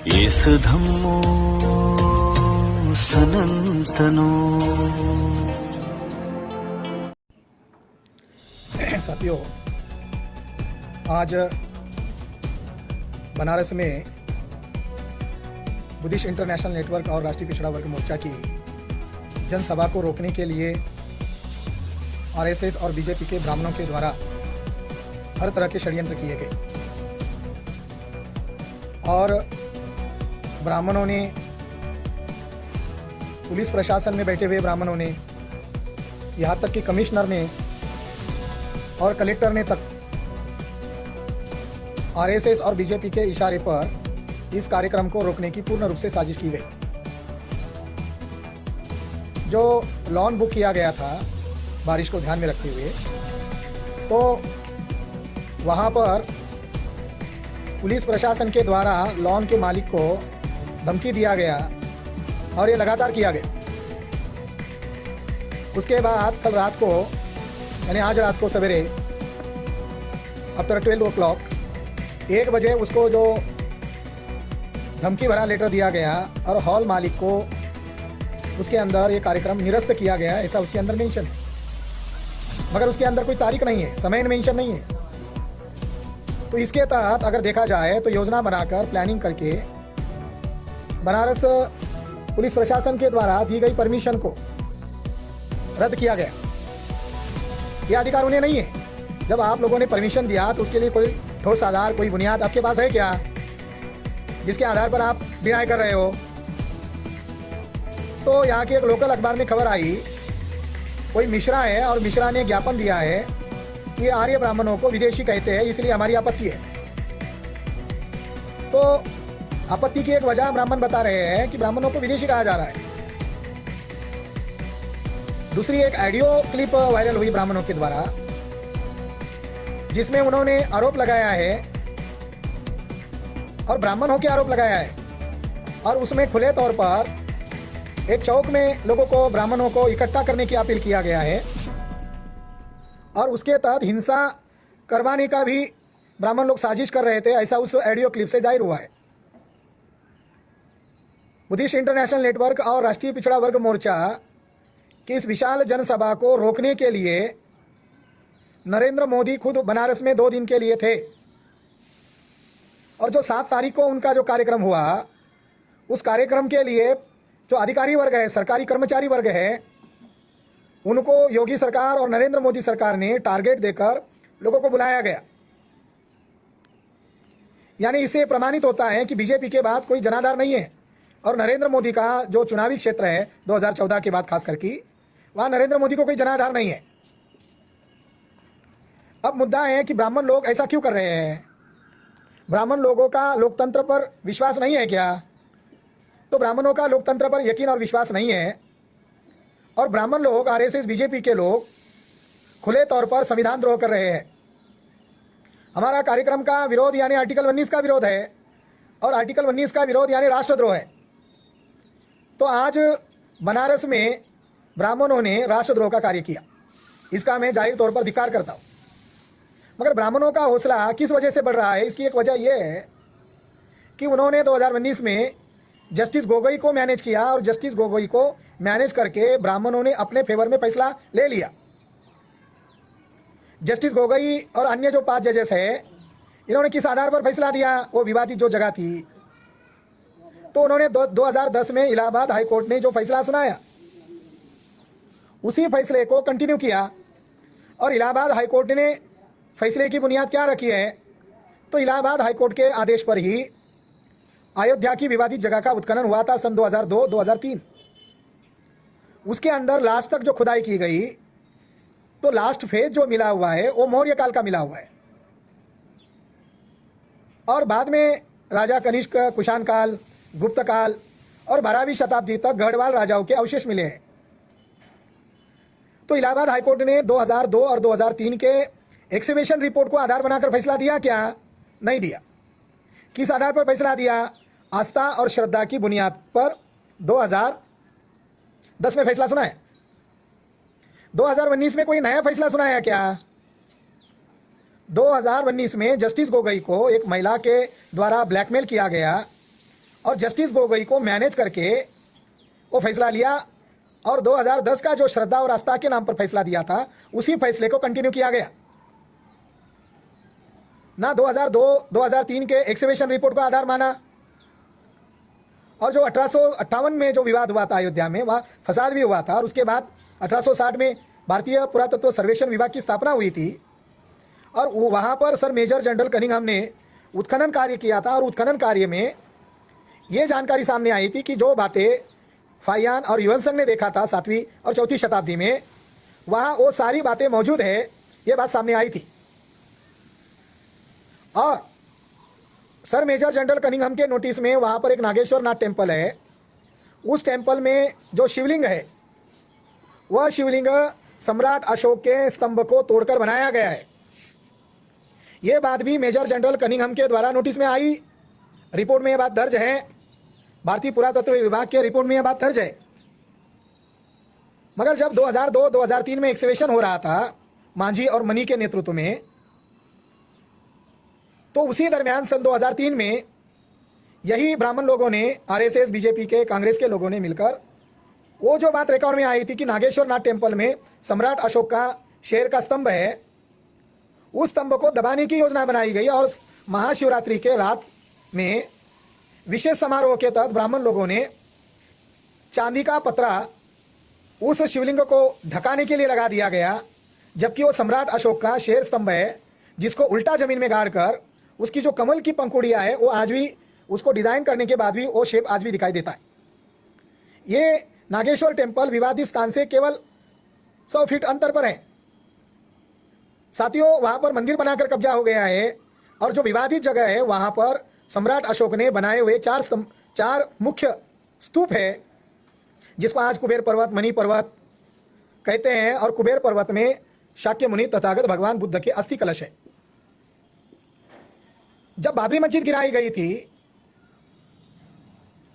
Yes धम्मो सनातनो। साथियों, आज बनारस में बुद्धिस्ट इंटरनेशनल नेटवर्क और राष्ट्रीय पिछड़ा वर्ग मोर्चा की जनसभा को रोकने के लिए आरएसएस और बीजेपी के ब्राह्मणों के द्वारा हर तरह के षड्यंत्र किए गए और ब्राह्मणों ने, पुलिस प्रशासन में बैठे हुए ब्राह्मणों ने, यहाँ तक कि कमिश्नर ने और कलेक्टर ने तक आरएसएस और बीजेपी के इशारे पर इस कार्यक्रम को रोकने की पूर्ण रूप से साजिश की गई। जो लॉन बुक किया गया था बारिश को ध्यान में रखते हुए, तो वहाँ पर पुलिस प्रशासन के द्वारा लॉन के मालिक को धमकी दिया गया और ये लगातार किया गया। उसके बाद कल रात को, यानी आज रात को सवेरे आफ्टर 12 o'clock 1 बजे उसको जो धमकी भरा लेटर दिया गया और हॉल मालिक को उसके अंदर ये कार्यक्रम निरस्त किया गया, ऐसा उसके अंदर मेंशन है, मगर उसके अंदर कोई तारीख नहीं है, समय मेंशन नहीं है। तो इसके तहत अगर देखा जाए तो योजना बनाकर प्लानिंग करके बनारस पुलिस प्रशासन के द्वारा दी गई परमिशन को रद्द किया गया। यह अधिकार उन्हें नहीं है। जब आप लोगों ने परमिशन दिया तो उसके लिए कोई ठोस आधार, कोई बुनियाद आपके पास है क्या, जिसके आधार पर आप डिनाई कर रहे हो? तो यहाँ के एक लोकल अखबार में खबर आई, कोई मिश्रा है और मिश्रा ने ज्ञापन दिया है कि आर्य ब्राह्मणों को विदेशी कहते हैं, इसलिए हमारी आपत्ति है। तो आपत्ति की एक वजह ब्राह्मण बता रहे हैं कि ब्राह्मणों को विदेशी कहा जा रहा है। दूसरी एक ऑडियो क्लिप वायरल हुई ब्राह्मणों के द्वारा, जिसमें उन्होंने आरोप लगाया है और ब्राह्मण होकर आरोप लगाया है, और उसमें खुले तौर पर एक चौक में लोगों को, ब्राह्मणों को इकट्ठा करने की अपील किया गया है और उसके तहत हिंसा करवाने का भी ब्राह्मण लोग साजिश कर रहे थे, ऐसा उस ऑडियो क्लिप से जाहिर हुआ है। बुद्धिस्ट इंटरनेशनल नेटवर्क और राष्ट्रीय पिछड़ा वर्ग मोर्चा की इस विशाल जनसभा को रोकने के लिए नरेंद्र मोदी खुद बनारस में 2 दिन के लिए थे, और जो 7 तारीख को उनका जो कार्यक्रम हुआ, उस कार्यक्रम के लिए जो अधिकारी वर्ग है, सरकारी कर्मचारी वर्ग है, उनको योगी सरकार और नरेंद्र मोदी सरकार ने टारगेट देकर लोगों को बुलाया गया। यानी इससे प्रमाणित होता है कि बीजेपी के बाद कोई जनाधार नहीं है, और नरेंद्र मोदी का जो चुनावी क्षेत्र है 2014 के बाद खास करके, वहाँ नरेंद्र मोदी को कोई जनाधार नहीं है। अब मुद्दा है कि ब्राह्मण लोग ऐसा क्यों कर रहे हैं? ब्राह्मण लोगों का लोकतंत्र पर विश्वास नहीं है क्या? तो ब्राह्मणों का लोकतंत्र पर यकीन और विश्वास नहीं है, और ब्राह्मण लोग, आरएसएस बीजेपी के लोग खुले तौर पर संविधान द्रोह कर रहे हैं। हमारा कार्यक्रम का विरोध यानी आर्टिकल 19 का विरोध है, और आर्टिकल 19 का विरोध यानी राष्ट्रद्रोह है। तो आज बनारस में ब्राह्मणों ने राष्ट्रद्रोह का कार्य किया, इसका मैं जाहिर तौर पर धिक्कार करता हूँ। मगर ब्राह्मणों का हौसला किस वजह से बढ़ रहा है? इसकी एक वजह यह है कि उन्होंने 2019 में जस्टिस गोगोई को मैनेज किया, और जस्टिस गोगोई को मैनेज करके ब्राह्मणों ने अपने फेवर में फैसला ले लिया। जस्टिस गोगोई और अन्य जो 5 जजेस है, इन्होंने किस आधार पर फैसला दिया? वो विवादित जो जगह थी, तो उन्होंने 2010 में इलाहाबाद हाई कोर्ट ने जो फैसला सुनाया, उसी फैसले को कंटिन्यू किया। और इलाहाबाद हाई कोर्ट ने फैसले की बुनियाद क्या रखी है? तो इलाहाबाद हाई कोर्ट के आदेश पर ही अयोध्या की विवादित जगह का उत्खनन हुआ था सन 2002-2003। उसके अंदर लास्ट तक जो खुदाई की गई, तो लास्ट फेज जो मिला हुआ है वो मौर्य काल का मिला हुआ है, और बाद में राजा कनिष्क, कुषाण काल, गुप्त काल और 12वीं शताब्दी तक गढ़वाल राजाओं के अवशेष मिले हैं। तो इलाहाबाद हाईकोर्ट ने 2002 और 2003 के एक्सकेवेशन रिपोर्ट को आधार बनाकर फैसला दिया क्या? नहीं दिया। किस आधार पर फैसला दिया? आस्था और श्रद्धा की बुनियाद पर 2010 में फैसला सुना है। 2019 में कोई नया फैसला सुना है क्या? 2019 में जस्टिस गोगोई को एक महिला के द्वारा ब्लैकमेल किया गया और जस्टिस गोगोई को मैनेज करके वो फैसला लिया और 2010 का जो श्रद्धा और आस्था के नाम पर फैसला दिया था उसी फैसले को कंटिन्यू किया गया। ना 2002-2003 के एक्सकेवेशन रिपोर्ट को आधार माना, और जो 1858 में जो विवाद हुआ था अयोध्या में, वह फसाद भी हुआ था, और उसके बाद 1860 में भारतीय पुरातत्व सर्वेक्षण विभाग की स्थापना हुई थी और वहाँ पर सर मेजर जनरल कनिंघम ने उत्खनन कार्य किया था। और उत्खनन कार्य में ये जानकारी सामने आई थी कि जो बातें फाहियान और ह्यूजेंस ने देखा था 7वीं और 4वीं शताब्दी में, वहाँ वो सारी बातें मौजूद है, ये बात सामने आई थी। और सर मेजर जनरल कनिंघम के नोटिस में वहाँ पर एक नागेश्वर नाथ टेम्पल है, उस टेम्पल में जो शिवलिंग है वह शिवलिंग सम्राट अशोक के स्तंभ को तोड़कर बनाया गया है। ये बात भी मेजर जनरल कनिंघम के द्वारा नोटिस में आई, रिपोर्ट में यह बात दर्ज है, भारतीय पुरातत्व विभाग के रिपोर्ट में यह बात दर्ज है। मगर जब 2002-2003 में एक्सकेवेशन हो रहा था मांझी और मनी के नेतृत्व में, तो उसी दरमियान सन 2003 में यही ब्राह्मण लोगों ने, आरएसएस, बीजेपी के, कांग्रेस के लोगों ने मिलकर वो जो बात रिकॉर्ड में आई थी कि नागेश्वर नाथ टेम्पल में सम्राट अशोक का शेर का स्तंभ है, उस स्तंभ को दबाने की योजना बनाई गई और महाशिवरात्रि के रात में विशेष समारोह के तहत ब्राह्मण लोगों ने चांदी का पतरा उस शिवलिंग को ढकाने के लिए लगा दिया गया, जबकि वो सम्राट अशोक का शेर स्तंभ है जिसको उल्टा जमीन में गाड़कर उसकी जो कमल की पंखुड़ियां है वो आज भी, उसको डिजाइन करने के बाद भी वो शेप आज भी दिखाई देता है। ये नागेश्वर टेम्पल विवादित स्थान से केवल 100 फीट अंतर पर है। साथियों, वहां पर मंदिर बनाकर कब्जा हो गया है और जो विवादित जगह है वहां पर सम्राट अशोक ने बनाए हुए 4 मुख्य स्तूप है, जिसको आज कुबेर पर्वत, मणि पर्वत कहते हैं, और कुबेर पर्वत में शाक्य मुनि तथागत भगवान बुद्ध के अस्थि कलश है। जब बाबरी मस्जिद गिराई गई थी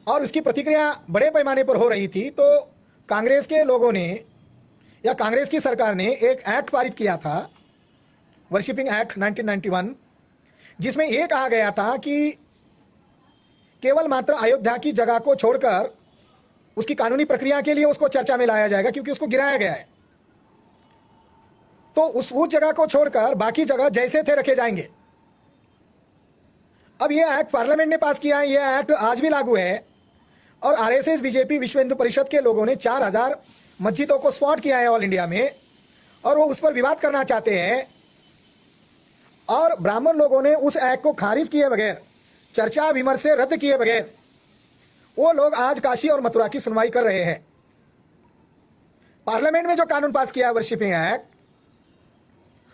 और उसकी प्रतिक्रिया बड़े पैमाने पर हो रही थी, तो कांग्रेस के लोगों ने या कांग्रेस की सरकार ने एक एक्ट पारित किया था, वर्शिपिंग एक्ट 1991, जिसमें यह कहा गया था कि केवल मात्र अयोध्या की जगह को छोड़कर उसकी कानूनी प्रक्रिया के लिए उसको चर्चा में लाया जाएगा, क्योंकि उसको गिराया गया है। तो उस जगह को छोड़कर बाकी जगह जैसे थे रखे जाएंगे। अब यह एक्ट पार्लियामेंट ने पास किया है, यह एक्ट आज भी लागू है, और आरएसएस, बीजेपी, विश्व हिंदू परिषद के लोगों ने 4000 मस्जिदों को स्पॉट किया है ऑल इंडिया में, और वो उस पर विवाद करना चाहते हैं। और ब्राह्मण लोगों ने उस एक्ट को खारिज किए बगैर, चर्चा विमर्श से रद्द किए बगैर, वो लोग आज काशी और मथुरा की सुनवाई कर रहे हैं। पार्लियामेंट में जो कानून पास किया वर्शिपिंग एक्ट,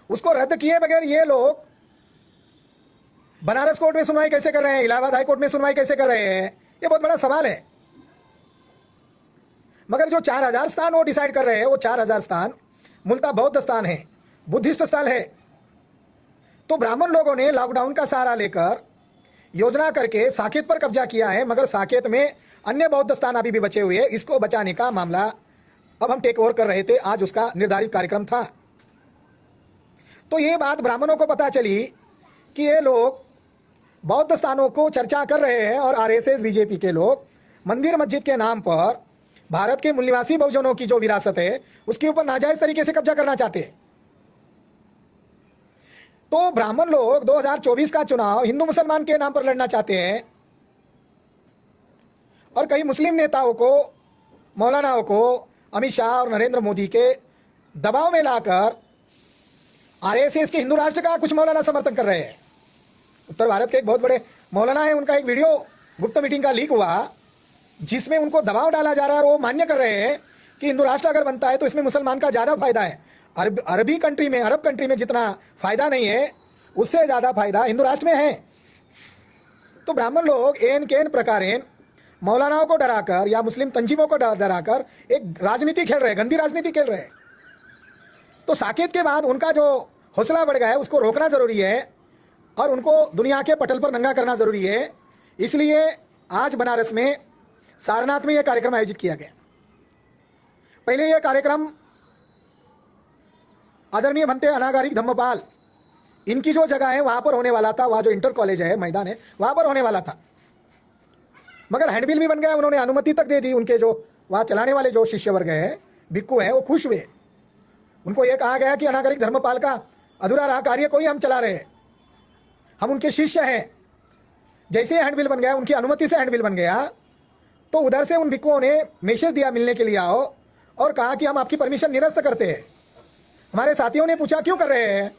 उसको रद्द किए बगैर ये लोग बनारस कोर्ट में सुनवाई कैसे कर रहे हैं, इलाहाबाद हाई कोर्ट में सुनवाई कैसे कर रहे हैं, ये बहुत बड़ा सवाल है। मगर जो 4000 स्थान वो डिसाइड कर रहे हैं, वो 4000 स्थान मूलतः बौद्ध स्थान है, बुद्धिस्ट स्थल है। तो ब्राह्मण लोगों ने लॉकडाउन का सहारा लेकर योजना करके साकेत पर कब्जा किया है, मगर साकेत में अन्य बौद्ध स्थान अभी भी बचे हुए हैं। इसको बचाने का मामला अब हम टेक ओवर कर रहे थे, आज उसका निर्धारित कार्यक्रम था। तो ये बात ब्राह्मणों को पता चली कि ये लोग बौद्ध स्थानों को चर्चा कर रहे हैं, और आरएसएस, बीजेपी के लोग मंदिर मस्जिद के नाम पर भारत के मूल निवासी बहुजनों की जो विरासत है उसके ऊपर नाजायज तरीके से कब्जा करना चाहते हैं। तो ब्राह्मण लोग 2024 का चुनाव हिंदू मुसलमान के नाम पर लड़ना चाहते हैं, और कई मुस्लिम नेताओं को, मौलानाओं को अमित शाह और नरेंद्र मोदी के दबाव में लाकर आरएसएस के हिंदू राष्ट्र का कुछ मौलाना समर्थन कर रहे हैं। उत्तर भारत के एक बहुत बड़े मौलाना है, उनका एक वीडियो गुप्त मीटिंग का लीक हुआ, जिसमें उनको दबाव डाला जा रहा है, और वो मान्य कर रहे हैं कि हिंदू राष्ट्र अगर बनता है तो इसमें मुसलमान का ज़्यादा फायदा है। अरब कंट्री में जितना फायदा नहीं है, उससे ज़्यादा फायदा हिंदू राष्ट्र में है। तो ब्राह्मण लोग एन केन प्रकारेण मौलानाओं को डराकर या मुस्लिम तंजीमों को डराकर एक राजनीति खेल रहे हैं, गंदी राजनीति खेल रहे हैं। तो साकेत के बाद उनका जो हौसला बढ़ गया है उसको रोकना जरूरी है, और उनको दुनिया के पटल पर नंगा करना जरूरी है। इसलिए आज बनारस में सारनाथ में यह कार्यक्रम आयोजित किया गया। पहले यह कार्यक्रम आदरणीय भंते अनागारिक धम्मपाल, इनकी जो जगह है वहां पर होने वाला था, वहां जो इंटर कॉलेज है, मैदान है, वहां पर होने वाला था। मगर हैंडबिल भी बन गया, उन्होंने अनुमति तक दे दी। उनके जो वहाँ चलाने वाले जो शिष्य वर्ग है, भिक्खु हैं, वो खुश हुए। उनको ये कहा गया कि अनागरिक धर्मपाल का अधूरा रहा कार्य कोई हम चला रहे हैं, हम उनके शिष्य हैं। जैसे हैंडबिल बन गया, उनकी अनुमति से हैंडबिल बन गया, तो उधर से उन भिक्खुओं ने मैसेज दिया मिलने के लिए आओ, और कहा कि हम आपकी परमिशन निरस्त करते हैं। हमारे साथियों ने पूछा क्यों कर रहे हैं,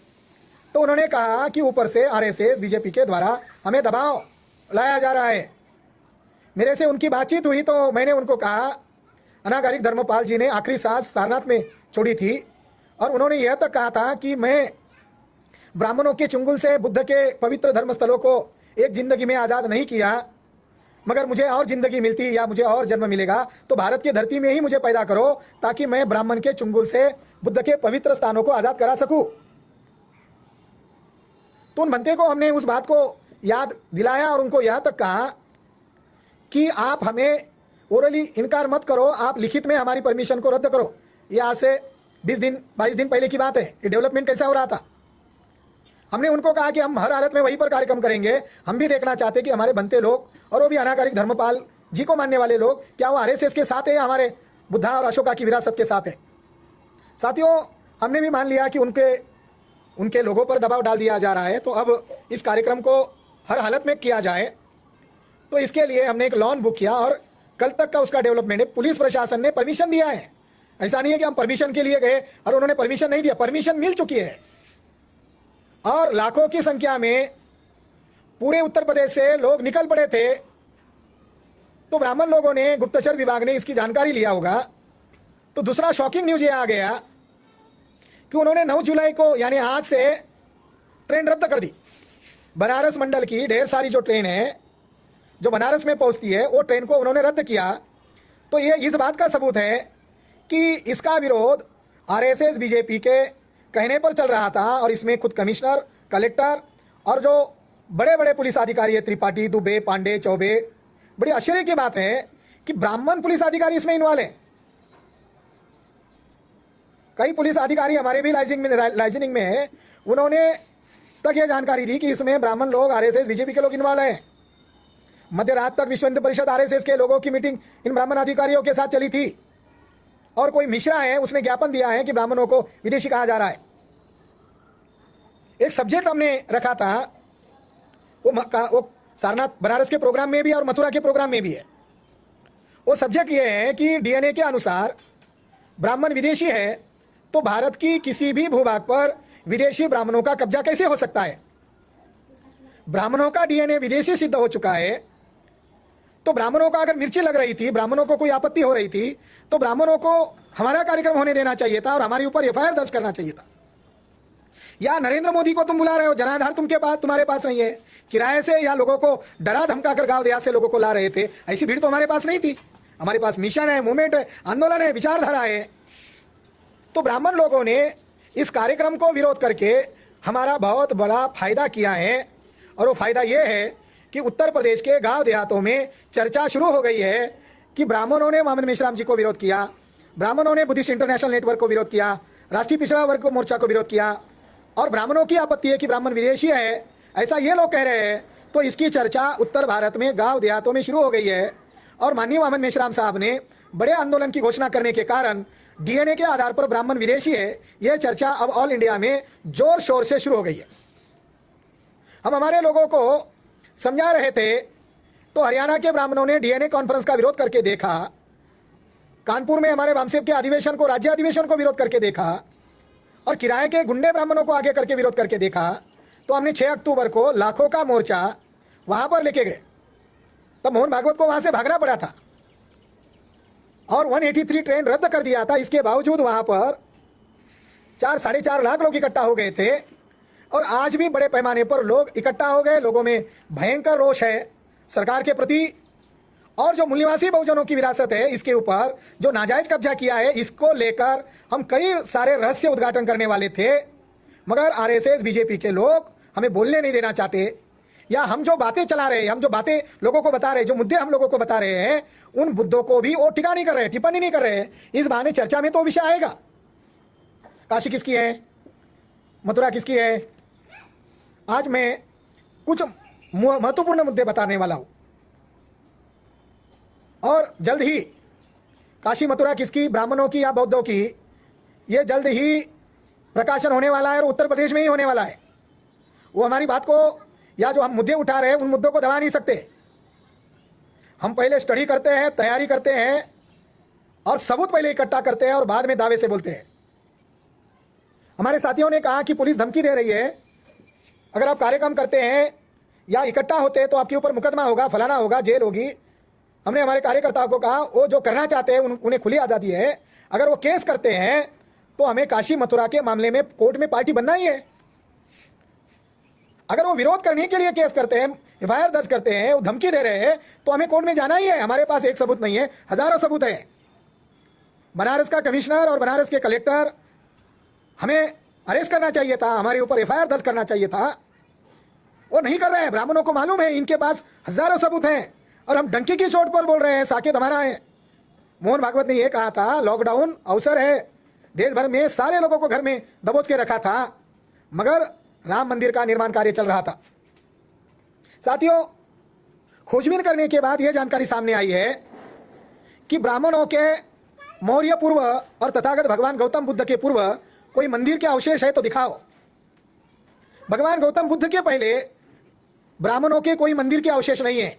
तो उन्होंने कहा कि ऊपर से आरएसएस बीजेपी के द्वारा हमें दबाव लाया जा रहा है। मेरे से उनकी बातचीत हुई तो मैंने उनको कहा, अनागरिक धर्मपाल जी ने आखिरी सांस सारनाथ में छोड़ी थी, और उन्होंने यह तक कहा था कि मैं ब्राह्मणों के चुंगल से बुद्ध के पवित्र धर्मस्थलों को एक जिंदगी में आज़ाद नहीं किया, मगर मुझे और जिंदगी मिलती या मुझे और जन्म मिलेगा तो भारत की धरती में ही मुझे पैदा करो, ताकि मैं ब्राह्मण के चुंगल से बुद्ध के पवित्र स्थानों को आज़ाद करा सकूं। तो उन बनते को हमने उस बात को याद दिलाया और उनको यह तक कहा कि आप हमें ओरली इनकार मत करो, आप लिखित में हमारी परमिशन को रद्द करो। ये आज से 22 दिन पहले की बात है। ये डेवलपमेंट कैसा हो रहा था। हमने उनको कहा कि हम हर हालत में वहीं पर कार्यक्रम करेंगे। हम भी देखना चाहते कि हमारे बनते लोग और वो भी अनागरिक धर्मपाल जी को मानने वाले लोग, क्या वो आरएसएस के साथ है या हमारे बुद्धा और अशोका की विरासत के साथ है। साथियों, हमने भी मान लिया कि उनके लोगों पर दबाव डाल दिया जा रहा है, तो अब इस कार्यक्रम को हर हालत में किया जाए। तो इसके लिए हमने एक लॉन बुक किया और कल तक का उसका डेवलपमेंट है। पुलिस प्रशासन ने परमिशन दिया है। ऐसा नहीं है कि हम परमिशन के लिए गए और उन्होंने परमिशन नहीं दिया, परमिशन मिल चुकी है। और लाखों की संख्या में पूरे उत्तर प्रदेश से लोग निकल पड़े थे। तो ब्राह्मण लोगों ने, गुप्तचर विभाग ने इसकी जानकारी लिया होगा। तो दूसरा शॉकिंग न्यूज ये आ गया कि उन्होंने 9 जुलाई को यानी आज से ट्रेन रद्द कर दी। बनारस मंडल की ढेर सारी जो ट्रेन है जो बनारस में पहुंचती है, वो ट्रेन को उन्होंने रद्द किया। तो ये इस बात का सबूत है कि इसका विरोध आरएसएस बीजेपी के कहने पर चल रहा था। और इसमें खुद कमिश्नर, कलेक्टर और जो बड़े बड़े पुलिस अधिकारी है, त्रिपाठी, दुबे, पांडे, चौबे, बड़ी आश्चर्य की बात है कि ब्राह्मण पुलिस अधिकारी इसमें इन्वॉल्व है। कई पुलिस अधिकारी हमारे भी लाइजनिंग में है, उन्होंने तक यह जानकारी दी कि इसमें ब्राह्मण लोग, आरएसएस बीजेपी के लोग इन्वॉल्व हैं। मध्य रात तक विश्व हिंदू परिषद आरएसएस के लोगों की मीटिंग इन ब्राह्मण अधिकारियों के साथ चली थी। और कोई मिश्रा है, उसने ज्ञापन दिया है कि ब्राह्मणों को विदेशी कहा जा रहा है। एक सब्जेक्ट हमने रखा था, वो सारनाथ बनारस के प्रोग्राम में भी और मथुरा के प्रोग्राम में भी है। वो सब्जेक्ट ये है कि डीएनए के अनुसार ब्राह्मण विदेशी है, तो भारत की किसी भी भूभाग पर विदेशी ब्राह्मणों का कब्जा कैसे हो सकता है। ब्राह्मणों का डीएनए विदेशी सिद्ध हो चुका है, तो ब्राह्मणों का अगर मिर्ची लग रही थी, ब्राह्मणों को कोई आपत्ति हो रही थी, तो ब्राह्मणों को हमारा कार्यक्रम होने देना चाहिए था और हमारे ऊपर एफआईआर दर्ज करना चाहिए था। या नरेंद्र मोदी को तुम बुला रहे हो, जनाधार तुम्हारे पास नहीं है, किराए से या लोगों को डरा धमका कर गांव देहात से लोगों को ला रहे थे, ऐसी भीड़ तो हमारे पास नहीं थी। हमारे पास मिशन है, मूवमेंट है, आंदोलन है, विचारधारा है। तो ब्राह्मण लोगों ने इस कार्यक्रम को विरोध करके हमारा बहुत बड़ा फायदा किया है। और वो फायदा ये है कि उत्तर प्रदेश के गांव देहातों में चर्चा शुरू हो गई है कि ब्राह्मणों ने मोहम्मद मेश्राम जी को विरोध किया, ब्राह्मणों ने बुद्धिस्ट इंटरनेशनल नेटवर्क को विरोध किया, राष्ट्रीय पिछड़ा वर्ग को मोर्चा को विरोध किया, और ब्राह्मणों की आपत्ति है कि ब्राह्मण विदेशी है, ऐसा ये लोग कह रहे हैं। तो इसकी चर्चा उत्तर भारत में गांव देहातों में शुरू हो गई है। और माननीय मोहम्मद मेश्राम साहब ने बड़े आंदोलन की घोषणा करने के कारण डीएनए के आधार पर ब्राह्मण विदेशी है, यह चर्चा अब ऑल इंडिया में जोर शोर से शुरू हो गई है। हम हमारे लोगों को समझा रहे थे, तो हरियाणा के ब्राह्मणों ने डीएनए कॉन्फ्रेंस का विरोध करके देखा, कानपुर में हमारे वामसेव के अधिवेशन को, राज्य अधिवेशन को विरोध करके देखा, और किराए के गुंडे ब्राह्मणों को आगे करके विरोध करके देखा। तो हमने 6 अक्टूबर को लाखों का मोर्चा वहां पर लेके गए। तब मोहन भागवत को वहां से भागना पड़ा था और 183 ट्रेन रद्द कर दिया था। इसके बावजूद वहां पर 4-4.5 लाख लोग इकट्ठा हो गए थे। और आज भी बड़े पैमाने पर लोग इकट्ठा हो गए। लोगों में भयंकर रोष है सरकार के प्रति, और जो मूल्यवासी बहुजनों की विरासत है इसके ऊपर जो नाजायज कब्जा किया है, इसको लेकर हम कई सारे रहस्य उद्घाटन करने वाले थे, मगर आरएसएस बीजेपी के लोग हमें बोलने नहीं देना चाहते। या हम जो बातें चला रहे हैं, हम जो बातें लोगों को बता रहे हैं, जो मुद्दे हम लोगों को बता रहे हैं, उन मुद्दों को भी वो टिका नहीं कर रहे, टिप्पणी नहीं कर रहे। इस बहाने चर्चा में तो विषय आएगा, काशी किसकी है, मथुरा किसकी है। आज मैं कुछ महत्वपूर्ण मुद्दे बताने वाला हूं। और जल्द ही काशी मथुरा किसकी, ब्राह्मणों की या बौद्धों की, ये जल्द ही प्रकाशन होने वाला है और उत्तर प्रदेश में ही होने वाला है। वो हमारी बात को या जो हम मुद्दे उठा रहे हैं उन मुद्दों को दबा नहीं सकते। हम पहले स्टडी करते हैं, तैयारी करते हैं और सबूत पहले इकट्ठा करते हैं और बाद में दावे से बोलते हैं। हमारे साथियों ने कहा कि पुलिस धमकी दे रही है, अगर आप कार्यक्रम करते हैं या इकट्ठा होते हैं तो आपके ऊपर मुकदमा होगा, फलाना होगा, जेल होगी। हमने हमारे कार्यकर्ताओं को कहा वो जो करना चाहते हैं उन्हें खुली आज़ादी है, अगर वो केस करते हैं तो हमें काशी मथुरा के मामले में कोर्ट में पार्टी बनना ही है। अगर वो विरोध करने के लिए केस करते हैं, एफआईआर दर्ज करते हैं, वो धमकी दे रहे हैं, तो हमें कोर्ट में जाना ही है। हमारे पास एक सबूत नहीं है, हजारों सबूत है। बनारस का कमिश्नर और बनारस के कलेक्टर हमें अरेस्ट करना चाहिए था, हमारे ऊपर एफआईआर दर्ज करना चाहिए था, वो नहीं कर रहे हैं। ब्राह्मणों को मालूम है इनके पास हजारों सबूत हैं और हम डंकी की चोट पर बोल रहे हैं साकेत हमारा है। मोहन भागवत ने यह कहा था लॉकडाउन अवसर है, देश भर में सारे लोगों को घर में दबोच के रखा था, मगर राम मंदिर का निर्माण कार्य चल रहा था। साथियों, खोजबीन करने के बाद यह जानकारी सामने आई है कि ब्राह्मणों के मौर्य पूर्व और तथागत भगवान गौतम बुद्ध के पूर्व कोई मंदिर के अवशेष है तो दिखाओ। भगवान गौतम बुद्ध के पहले ब्राह्मणों के कोई मंदिर के अवशेष नहीं है।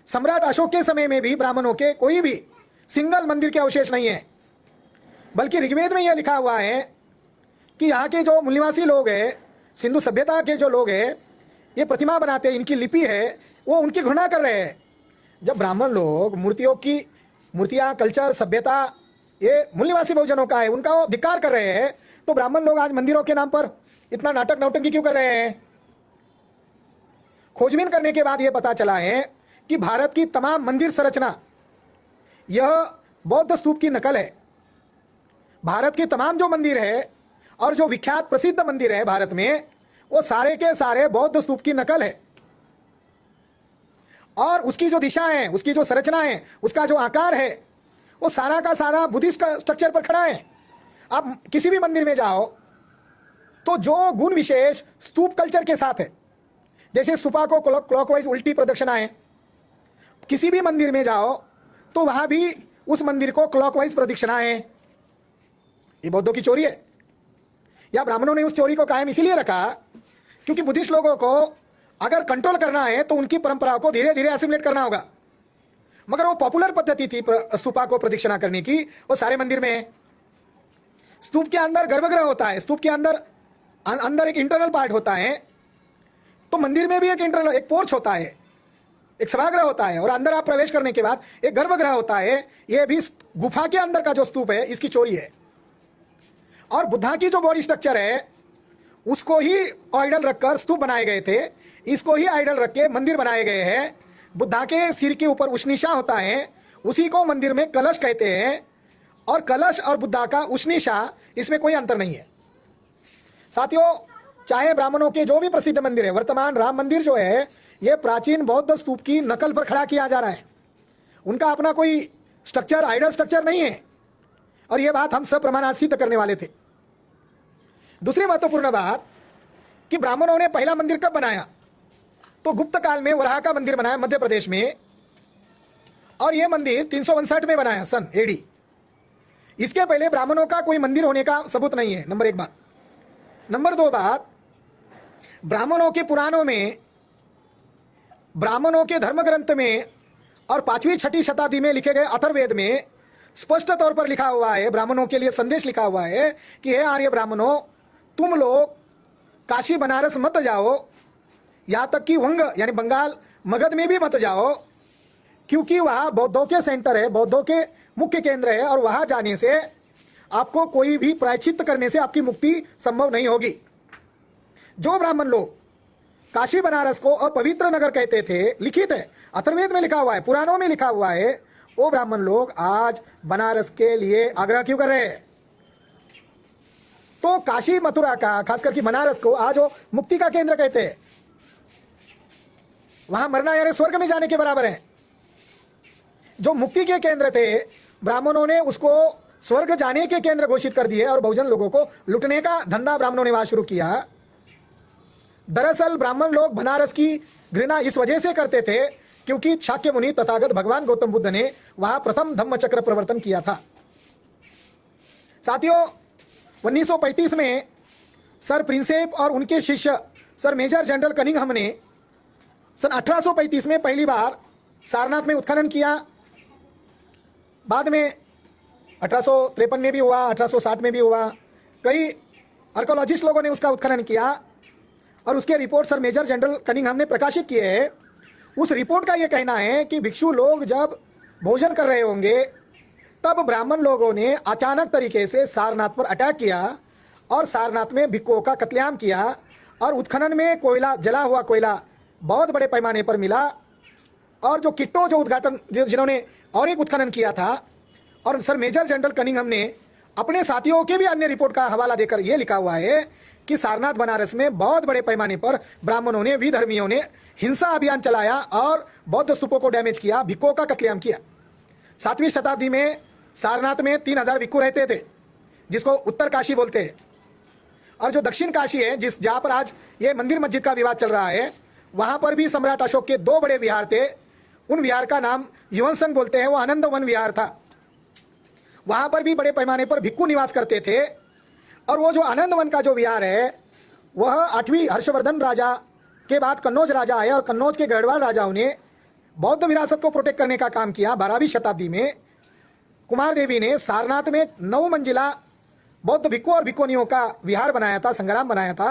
सम्राट अशोक के समय में भी ब्राह्मणों के कोई भी सिंगल मंदिर के अवशेष नहीं है, बल्कि ऋग्वेद में यह लिखा हुआ है कि यहाँ के जो मूल निवासी लोग हैं, सिंधु सभ्यता के जो लोग हैं, ये प्रतिमा बनाते हैं, इनकी लिपि है, वो उनकी घृणा कर रहे हैं। जब ब्राह्मण लोग मूर्तियाँ, कल्चर, सभ्यता ये मूल निवासी बहुजनों का है, उनका वो धिक्कार कर रहे हैं, तो ब्राह्मण लोग आज मंदिरों के नाम पर इतना नाटक नौटंकी क्यों कर रहे हैं? खोजबीन करने के बाद यह पता चला है कि भारत की तमाम मंदिर संरचना यह बौद्ध स्तूप की नकल है। भारत के तमाम जो मंदिर है और जो विख्यात प्रसिद्ध मंदिर है भारत में, वो सारे के सारे बौद्ध स्तूप की नकल है। और उसकी जो दिशा है, उसकी जो संरचना है, उसका जो आकार है, वो सारा का सारा बुद्धिस्ट का स्ट्रक्चर पर खड़ा है। आप किसी भी मंदिर में जाओ तो जो गुण विशेष स्तूप कल्चर के साथ है, जैसे स्तूपा को क्लॉकवाइज उल्टी प्रदक्षिणा है, किसी भी मंदिर में जाओ तो वहां भी उस मंदिर को क्लॉकवाइज प्रदक्षिणा है। ये बौद्धों की चोरी है, या ब्राह्मणों ने उस चोरी को कायम इसीलिए रखा क्योंकि बुद्धिस्ट लोगों को अगर कंट्रोल करना है तो उनकी परंपराओं को धीरे धीरे असिमिलेट करना होगा। मगर वो पॉपुलर पद्धति थी स्तूपा को प्रदक्षिणा करने की, वो सारे मंदिर में है। स्तूप के अंदर गर्भगृह होता है, स्तूप के अंदर एक इंटरनल पार्ट होता है, तो मंदिर में भी एक पोर्च होता है, एक सभागृह होता है, और अंदर आप प्रवेश करने के बाद एक गर्भगृह होता है। यह भी गुफा के अंदर का जो स्तूप है, इसकी चोरी है। और बुद्धा की जो बॉडी स्ट्रक्चर है उसको ही आइडल रखकर स्तूप बनाए गए थे, इसको ही आइडल रख के मंदिर बनाए गए हैं। बुद्धा के सिर के ऊपर उष्णीषा होता है, उसी को मंदिर में कलश कहते हैं, और कलश और बुद्धा का उष्णीषा, इसमें कोई अंतर नहीं है। साथियों, चाहे ब्राह्मणों के जो भी प्रसिद्ध मंदिर है, वर्तमान राम मंदिर जो है यह प्राचीन बौद्ध स्तूप की नकल पर खड़ा किया जा रहा है। उनका अपना कोई स्ट्रक्चर, आइडल स्ट्रक्चर नहीं है, और यह बात हम सब प्रमाणात सिद्ध करने वाले थे। दूसरी महत्वपूर्ण बात कि ब्राह्मणों ने पहला मंदिर कब बनाया, तो गुप्त काल में वराह का मंदिर बनाया मध्य प्रदेश में, और यह मंदिर 359 में बनाया सन एडी। इसके पहले ब्राह्मणों का कोई मंदिर होने का सबूत नहीं है, नंबर एक बात। नंबर दो बात, ब्राह्मणों के पुराणों में, ब्राह्मणों के धर्म ग्रंथ में और 5वीं-6वीं शताब्दी में लिखे गए अथर्ववेद में स्पष्ट तौर पर लिखा हुआ है, ब्राह्मणों के लिए संदेश लिखा हुआ है कि हे आर्य ब्राह्मणों, तुम लोग काशी बनारस मत जाओ, यहां तक कि वंग यानी बंगाल मगध में भी मत जाओ, क्योंकि वहां बौद्धों के सेंटर है, बौद्धों के मुख्य केंद्र है, और वहां जाने से आपको कोई भी प्रायश्चित करने से आपकी मुक्ति संभव नहीं होगी। जो ब्राह्मण लोग काशी बनारस को अपवित्र नगर कहते थे, लिखित है, अथर्ववेद में लिखा हुआ है, पुराणों में लिखा हुआ है, वो ब्राह्मण लोग आज बनारस के लिए आग्रह क्यों कर रहे हैं? तो काशी मथुरा का, खास करके बनारस को आज वो मुक्ति का केंद्र कहते हैं। वहां मरना यानी स्वर्ग में जाने के बराबर है। जो मुक्ति के केंद्र थे, ब्राह्मणों ने उसको स्वर्ग जाने के केंद्र घोषित कर दिए, और बहुजन लोगों को लुटने का धंधा ब्राह्मणों ने वहां शुरू किया। दरअसल ब्राह्मण लोग बनारस की घृणा इस वजह से करते थे क्योंकि शाक्य मुनि तथागत भगवान गौतम बुद्ध ने वहां प्रथम धम्म चक्र प्रवर्तन किया था। साथियों, 1935 में सर प्रिंसेप और उनके शिष्य सर मेजर जनरल कनिंघम ने सन 1835 में पहली बार सारनाथ में उत्खनन किया। बाद में 1853 में भी हुआ, 1860 में भी हुआ। कई आर्कोलॉजिस्ट लोगों ने उसका उत्खनन किया और उसके report sir major general Cunningham ने प्रकाशित किए हैं। उस रिपोर्ट का यह कहना है कि भिक्षु लोग जब भोजन कर रहे होंगे तब ब्राह्मण लोगों ने अचानक तरीके से सारनाथ पर अटैक किया और सारनाथ में भिक्षुओं का कत्लेआम किया और उत्खनन में कोयला, जला हुआ कोयला बहुत बड़े पैमाने पर मिला। और जो किट्टो जो उद्घाटन जिन्होंने और एक उत्खनन किया था, और सर मेजर जनरल कनिंघम ने अपने साथियों के भी अन्य रिपोर्ट का हवाला देकर यह लिखा हुआ है कि सारनाथ बनारस में बहुत बड़े पैमाने पर ब्राह्मणों ने, विधर्मियों ने हिंसा अभियान चलाया और बौद्ध स्तूपों को डैमेज किया, भिक्षुओं का कत्लेआम किया। 7वीं शताब्दी में सारनाथ में 3000 भिक्षु रहते थे, जिसको उत्तर काशी बोलते हैं। और जो दक्षिण काशी है, जहाँ पर आज ये मंदिर मस्जिद का विवाद चल रहा है, वहां पर भी सम्राट अशोक के 2 बड़े विहार थे। उन विहार का नाम युवनसंग बोलते हैं, वो आनंद वन विहार था। वहां पर भी बड़े पैमाने पर भिक्षु निवास करते थे। और वो जो आनंद वन का जो विहार है, वह 8वीं हर्षवर्धन राजा के बाद कन्नौज राजा आए और कन्नौज के गढ़वाल राजाओं ने बौद्ध विरासत को प्रोटेक्ट करने का काम किया। 12वीं शताब्दी में कुमार देवी ने सारनाथ में 9 मंजिला बौद्ध भिक्षु और भिक्षुणियों का विहार बनाया था, संग्राम बनाया था।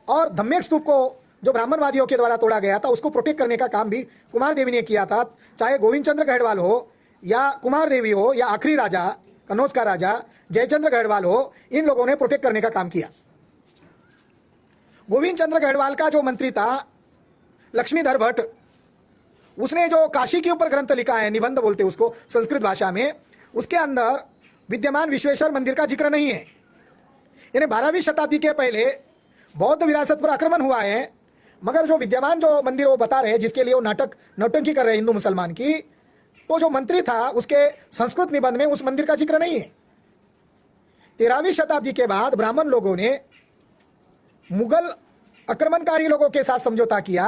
और धम्मेक स्तूप को जो ब्राह्मणवादियों के द्वारा तोड़ा गया था, उसको प्रोटेक्ट करने का काम भी कुमार देवी ने किया था। चाहे गोविंद चंद्र गढ़वाल हो या कुमार देवी हो या आखिरी राजा कन्नौज का राजा जयचंद्र गढ़वाल हो, इन लोगों ने प्रोटेक्ट करने का काम किया। गोविंद चंद्र गढ़वाल का जो मंत्री था लक्ष्मीधर भट्ट, उसने जो काशी के ऊपर ग्रंथ लिखा है, निबंध बोलते उसको संस्कृत भाषा में, उसके अंदर विद्यमान विश्वेश्वर मंदिर का जिक्र नहीं है। यानी 12वीं शताब्दी के पहले बौद्ध विरासत पर आक्रमण हुआ है, मगर जो विद्यमान जो मंदिर वो बता रहे हैं, जिसके लिए वो नौटंकी कर रहे हैं हिंदू मुसलमान की, तो जो मंत्री था उसके संस्कृत निबंध में उस मंदिर का जिक्र नहीं है। 13वीं शताब्दी के बाद ब्राह्मण लोगों ने मुगल आक्रमणकारी लोगों के साथ समझौता किया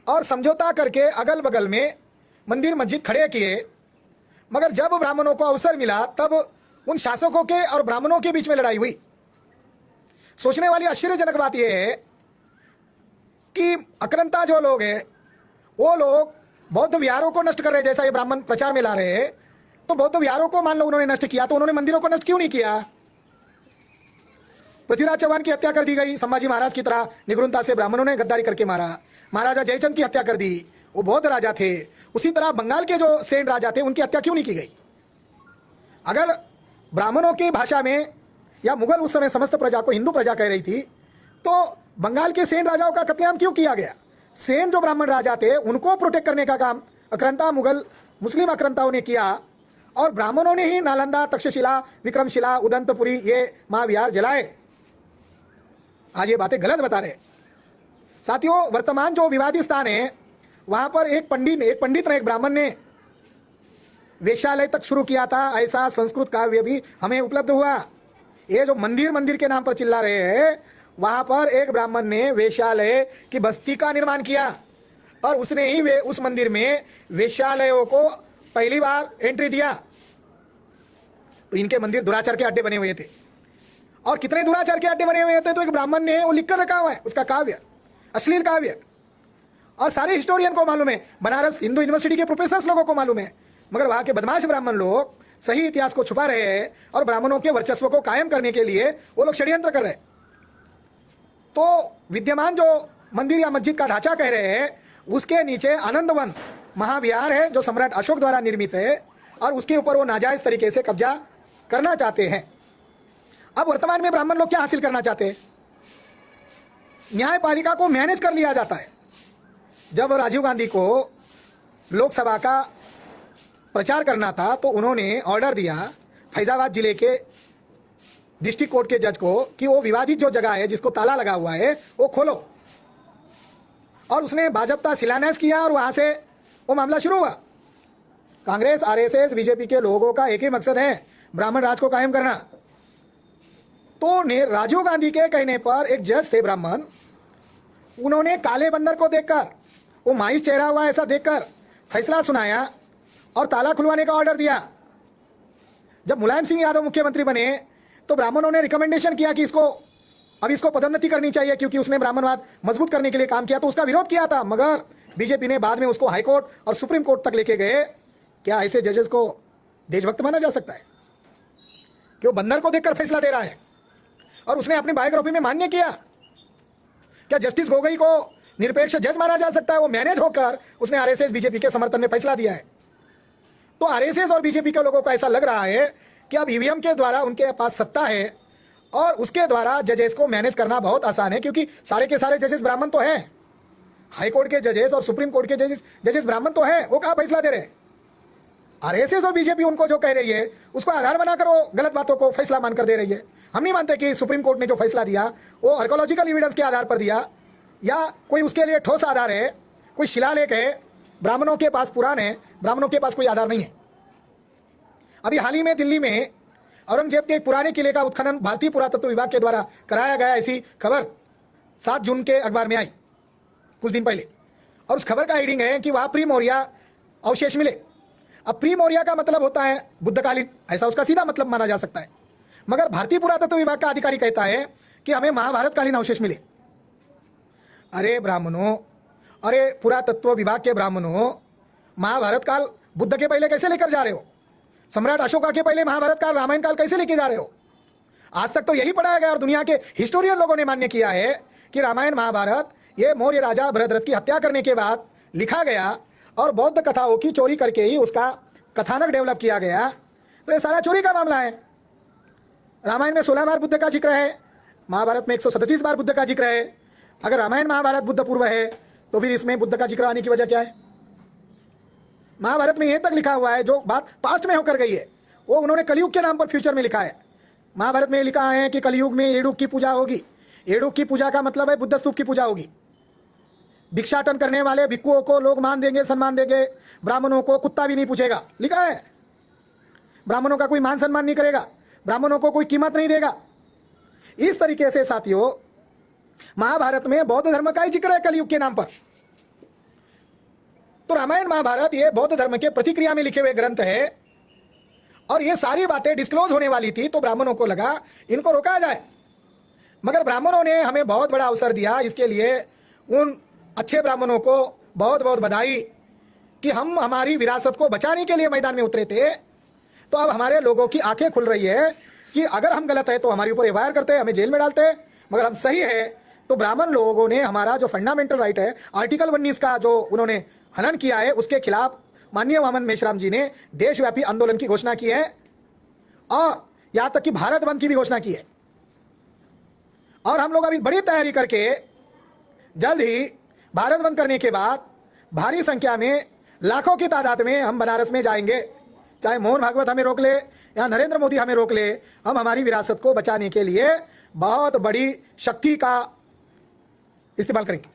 और समझौता करके अगल बगल में मंदिर मस्जिद खड़े किए। मगर जब ब्राह्मणों को अवसर मिला तब उन शासकों के और ब्राह्मणों के बीच में लड़ाई हुई। सोचने वाली आश्चर्यजनक बात यह है कि अक्रंता जो लोग हैं, वो लोग बौद्ध विहारों को नष्ट कर रहे हैं, जैसा ये ब्राह्मण प्रचार में ला रहे हैं। तो बौद्ध विहारों को मान लो उन्होंने नष्ट किया, तो उन्होंने मंदिरों को नष्ट क्यों नहीं किया? पृथ्वीराज चौहान की हत्या कर दी गई, संभाजी महाराज की तरह निगुणता से ब्राह्मणों ने गद्दारी करके मारा। महाराजा जयचंद की हत्या कर दी, वो बौद्ध राजा थे। उसी तरह बंगाल के जो सेन राजा थे, उनकी हत्या क्यों नहीं की गई? अगर ब्राह्मणों की भाषा में या मुगल उस समय समस्त प्रजा को हिंदू प्रजा कह रही थी, तो बंगाल के सेन राजाओं का कत्लेआम क्यों किया गया? सेन जो ब्राह्मण राजा थे, उनको प्रोटेक्ट करने का काम अक्रंता मुगल मुस्लिम आक्रांताओं ने किया और ब्राह्मणों ने ही नालंदा, तक्षशिला, विक्रमशिला, उदंतपुरी ये महाविहार जलाए। आज ये बातें गलत बता रहे। साथियों, वर्तमान जो विवादित स्थान है, वहां पर एक पंडित ने, एक ब्राह्मण ने वेश्यालय तक शुरू किया था। ऐसा संस्कृत काव्य भी हमें उपलब्ध हुआ। ये जो मंदिर के नाम पर चिल्ला रहे हैं, वहां पर एक ब्राह्मण ने वेश्यालय की बस्ती का निर्माण किया और उसने ही उस मंदिर में वेश्यालयों को पहली बार एंट्री दिया। तो इनके मंदिर दुराचार के अड्डे बने हुए थे। और कितने दुराचार के अड्डे बने हुए थे, तो एक ब्राह्मण ने वो लिख कर रखा हुआ है, उसका काव्य, अश्लील काव्य। और सारे हिस्टोरियन को मालूम है, बनारस हिंदू यूनिवर्सिटी के प्रोफेसर्स लोगों को मालूम है। मगर वहां के बदमाश ब्राह्मण लोग सही इतिहास को छुपा रहे हैं और ब्राह्मणों के वर्चस्व को कायम करने के लिए वो लोग षड्यंत्र कर रहे हैं। तो विद्यमान जो मंदिर या मस्जिद का ढांचा कह रहे हैं, उसके नीचे आनंदवन महाविहार है जो सम्राट अशोक द्वारा निर्मित है और उसके ऊपर वो नाजायज तरीके से कब्जा करना चाहते हैं। अब वर्तमान में ब्राह्मण लोग क्या हासिल करना चाहते हैं? न्यायपालिका को मैनेज कर लिया जाता है। जब राजीव गांधी को लोकसभा का प्रचार करना था, तो उन्होंने ऑर्डर दिया फैजाबाद जिले के डिस्ट्रिक्ट कोर्ट के जज को कि वो विवादित जो जगह है जिसको ताला लगा हुआ है वो खोलो। और उसने बाजप्ता शिलान्यास किया और वहां से वो मामला शुरू हुआ। कांग्रेस, आरएसएस, बीजेपी के लोगों का एक ही मकसद है, ब्राह्मण राज को कायम करना। तो राजीव गांधी के कहने पर एक जज थे ब्राह्मण, उन्होंने काले बंदर को देखकर वो मायूस चेहरा हुआ ऐसा देखकर फैसला सुनाया और ताला खुलवाने का ऑर्डर दिया। जब मुलायम सिंह यादव मुख्यमंत्री बने तो ब्राह्मणों ने रिकमेंडेशन किया कि इसको पदोन्नति करनी चाहिए क्योंकि उसने ब्राह्मणवाद मजबूत करने के लिए काम किया, तो उसका विरोध किया था। मगर बीजेपी ने बाद में उसको हाईकोर्ट और सुप्रीम कोर्ट तक लेके गए। क्या ऐसे जजेस को देशभक्त माना जा सकता है कि वो बंदर को देखकर फैसला दे रहा है? और उसने अपनी बायोग्राफी में मान्य किया। क्या जस्टिस गोगोई को निरपेक्ष जज माना जा सकता है? वो मैनेज होकर उसने आरएसएस बीजेपी के समर्थन में फैसला दिया है। तो आरएसएस और बीजेपी के लोगों को ऐसा लग रहा है कि अब ईवीएम के द्वारा उनके पास सत्ता है और उसके द्वारा जजेस को मैनेज करना बहुत आसान है, क्योंकि सारे के सारे जजेस ब्राह्मण तो हैं। हाई कोर्ट के जजेस और सुप्रीम कोर्ट के जजेस ब्राह्मण तो हैं। वो कहाँ फैसला दे रहे? आरएसएस और बीजेपी उनको जो कह रही है उसको आधार बनाकर वो गलत बातों को फैसला मानकर दे रही है। हम नहीं मानते कि सुप्रीम कोर्ट ने जो फैसला दिया वो आर्कोलॉजिकल एविडेंस के आधार पर दिया या कोई उसके लिए ठोस आधार है, कोई शिलालेख है। ब्राह्मणों के पास पुराण है, ब्राह्मणों के पास कोई आधार नहीं है। अभी हाल ही में दिल्ली में औरंगजेब के एक पुराने किले का उत्खनन भारतीय पुरातत्व विभाग के द्वारा कराया गया, ऐसी खबर 7 जून के अखबार में आई कुछ दिन पहले। और उस खबर का हेडिंग है कि वहां प्री मौर्य अवशेष मिले। अब प्री मौर्य का मतलब होता है बुद्धकालीन, ऐसा उसका सीधा मतलब माना जा सकता है। मगर भारतीय पुरातत्व विभाग का अधिकारी कहता है कि हमें महाभारत कालीन अवशेष मिले। अरे ब्राह्मणों, अरे पुरातत्व विभाग के ब्राह्मणों, महाभारत काल बुद्ध के पहले कैसे लेकर जा रहे हो? सम्राट अशोका के पहले महाभारत काल, रामायण काल कैसे लेके जा रहे हो? आज तक तो यही पढ़ाया गया और दुनिया के हिस्टोरियन लोगों ने मान्य किया है कि रामायण महाभारत ये मौर्य राजा भरतरथ की हत्या करने के बाद लिखा गया और बौद्ध कथाओं की चोरी करके ही उसका कथानक डेवलप किया गया। तो ये सारा चोरी का मामला है। रामायण में 16 बार बुद्ध का जिक्र है, महाभारत में 137 बार बुद्ध का जिक्र है। अगर रामायण महाभारत बुद्ध पूर्व है तो फिर इसमें बुद्ध का जिक्र आने की वजह क्या है? महाभारत में यह तक लिखा हुआ है, जो बात पास्ट में होकर गई है वो उन्होंने कलयुग के नाम पर फ्यूचर में लिखा है। महाभारत में लिखा है कि कलयुग में एडुक की पूजा होगी। एडुक की पूजा का मतलब है बुद्ध स्तूप की पूजा होगी। भिक्षाटन करने वाले भिक्षुओं को लोग मान देंगे, सम्मान देंगे। ब्राह्मणों को कुत्ता भी नहीं पूछेगा, लिखा है। ब्राह्मणों का कोई मान सम्मान नहीं करेगा, ब्राह्मणों को कोई कीमत नहीं देगा। इस तरीके से साथियों महाभारत में बौद्ध धर्म का ही जिक्र है कलयुग के नाम पर। तो रामायण महाभारत ये बौद्ध धर्म के प्रतिक्रिया में लिखे हुए ग्रंथ है और ये सारी बातें डिस्क्लोज होने वाली थी। तो ब्राह्मणों को लगा इनको रोका जाए, मगर ब्राह्मणों ने हमें बहुत बड़ा अवसर दिया। इसके लिए उन अच्छे ब्राह्मणों को बहुत बहुत बधाई कि हम हमारी विरासत को बचाने के लिए मैदान में उतरे थे। तो अब हमारे लोगों की आंखें खुल रही है कि अगर हम गलत है तो हमारे ऊपर एफआईआर करते, हमें जेल में डालते, मगर हम सही है तो ब्राह्मण लोगों ने हमारा जो फंडामेंटल राइट है आर्टिकल 19 का जो उन्होंने हनन किया है उसके खिलाफ माननीय वामन मेश्राम जी ने देशव्यापी आंदोलन की घोषणा की है और यहां तक कि भारत बंद की भी घोषणा की है। और हम लोग अभी बड़ी तैयारी करके जल्द ही भारत बंद करने के बाद भारी संख्या में लाखों की तादाद में हम बनारस में जाएंगे। चाहे मोहन भागवत हमें रोक ले या नरेंद्र मोदी हमें रोक ले, हम हमारी विरासत को बचाने के लिए बहुत बड़ी शक्ति का इस्तेमाल करेंगे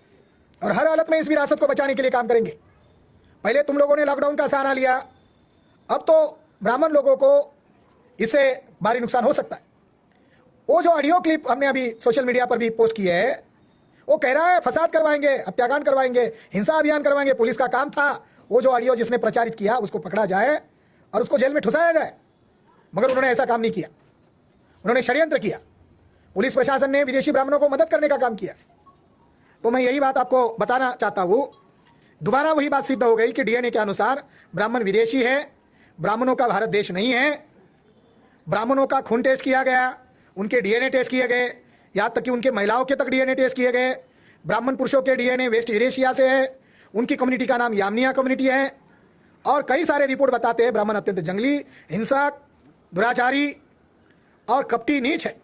और हर हालत में इस विरासत को बचाने के लिए काम करेंगे। पहले तुम लोगों ने लॉकडाउन का सहारा लिया, अब तो ब्राह्मण लोगों को इससे भारी नुकसान हो सकता है। वो जो ऑडियो क्लिप हमने अभी सोशल मीडिया पर भी पोस्ट की है वो कह रहा है फसाद करवाएंगे, हत्याकांड करवाएंगे, हिंसा अभियान करवाएंगे। पुलिस का काम था वो जो ऑडियो जिसने प्रचारित किया उसको पकड़ा जाए और उसको जेल में ठुसाया जाए, मगर उन्होंने ऐसा काम नहीं किया। उन्होंने षड्यंत्र किया। पुलिस प्रशासन ने विदेशी ब्राह्मणों को मदद करने का काम किया। तो मैं यही बात आपको बताना चाहता हूँ। दोबारा वही बात सिद्ध हो गई कि डीएनए के अनुसार ब्राह्मण विदेशी है, ब्राह्मणों का भारत देश नहीं है। ब्राह्मणों का खून टेस्ट किया गया, उनके डीएनए टेस्ट किए गए, यहाँ तक कि उनके महिलाओं के तक डीएनए टेस्ट किए गए। ब्राह्मण पुरुषों के डीएनए वेस्ट यूरेशिया से है, उनकी कम्युनिटी का नाम यामनिया कम्युनिटी है। और कई सारे रिपोर्ट बताते हैं ब्राह्मण अत्यंत जंगली, हिंसक, दुराचारी और कपटी नीच है।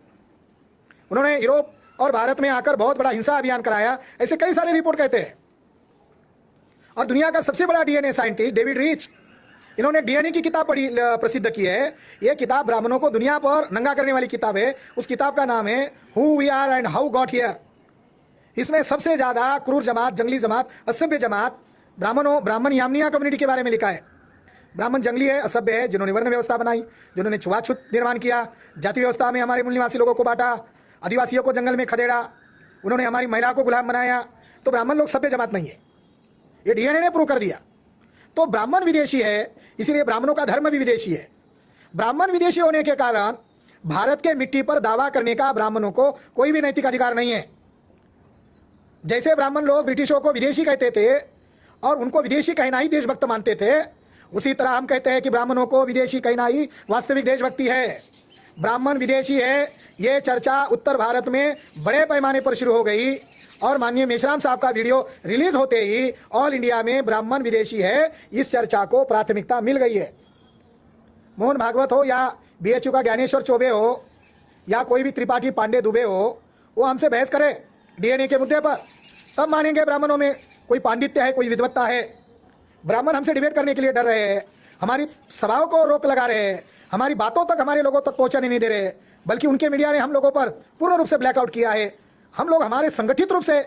उन्होंने यूरोप और भारत में आकर बहुत बड़ा हिंसा अभियान कराया, ऐसे कई सारे रिपोर्ट कहते हैं। और दुनिया का सबसे बड़ा डीएनए साइंटिस्ट डेविड रिच, इन्होंने डीएनए की किताब पढ़ी, प्रसिद्ध की है। यह किताब ब्राह्मणों को दुनिया पर नंगा करने वाली किताब है। उस किताब का नाम है who we are and how got here. इसमें सबसे ज्यादा क्रूर जमात, जंगली जमात, असभ्य जमात ब्राह्मण यामनिया कम्युनिटी के बारे में लिखा है। ब्राह्मण जंगली है, असभ्य है, जिन्होंने वर्ण व्यवस्था बनाई, जिन्होंने छुआछूत निर्माण किया, जाति व्यवस्था में हमारे मूल निवासी लोगों को बांटा, आदिवासियों को जंगल में खदेड़ा, उन्होंने हमारी महिला को गुलाम बनाया। तो ब्राह्मण लोग सभ्य जमात नहीं है। ये डीएनए ने प्रूव कर दिया। तो ब्राह्मण विदेशी है, इसीलिए ब्राह्मणों का धर्म भी विदेशी है। ब्राह्मण विदेशी होने के कारण भारत के मिट्टी पर दावा करने का ब्राह्मणों को कोई भी नैतिक अधिकार नहीं है। जैसे ब्राह्मण लोग ब्रिटिशों को विदेशी कहते थे और उनको विदेशी कहना ही देशभक्त मानते थे, उसी तरह हम कहते हैं कि ब्राह्मणों को विदेशी कहना ही वास्तविक देशभक्ति है। ब्राह्मण विदेशी है, ये चर्चा उत्तर भारत में बड़े पैमाने पर शुरू हो गई और माननीय मेश्राम साहब का वीडियो रिलीज होते ही ऑल इंडिया में ब्राह्मण विदेशी है, इस चर्चा को प्राथमिकता मिल गई है। मोहन भागवत हो या बीएचयू का ज्ञानेश्वर चौबे हो या कोई भी त्रिपाठी पांडे दुबे हो, वो हमसे बहस करे डीएनए के मुद्दे पर, तब मानेंगे ब्राह्मणों में कोई पांडित्य है, कोई विद्वत्ता है। ब्राह्मण हमसे डिबेट करने के लिए डर रहे हैं, हमारी सभाओं को रोक लगा रहे हैं, हमारी बातों तक हमारे लोगों तक पहुंचने नहीं दे रहे, बल्कि उनके मीडिया ने हम लोगों पर पूर्ण रूप से ब्लैकआउट किया है। हम लोग हमारे संगठित रूप से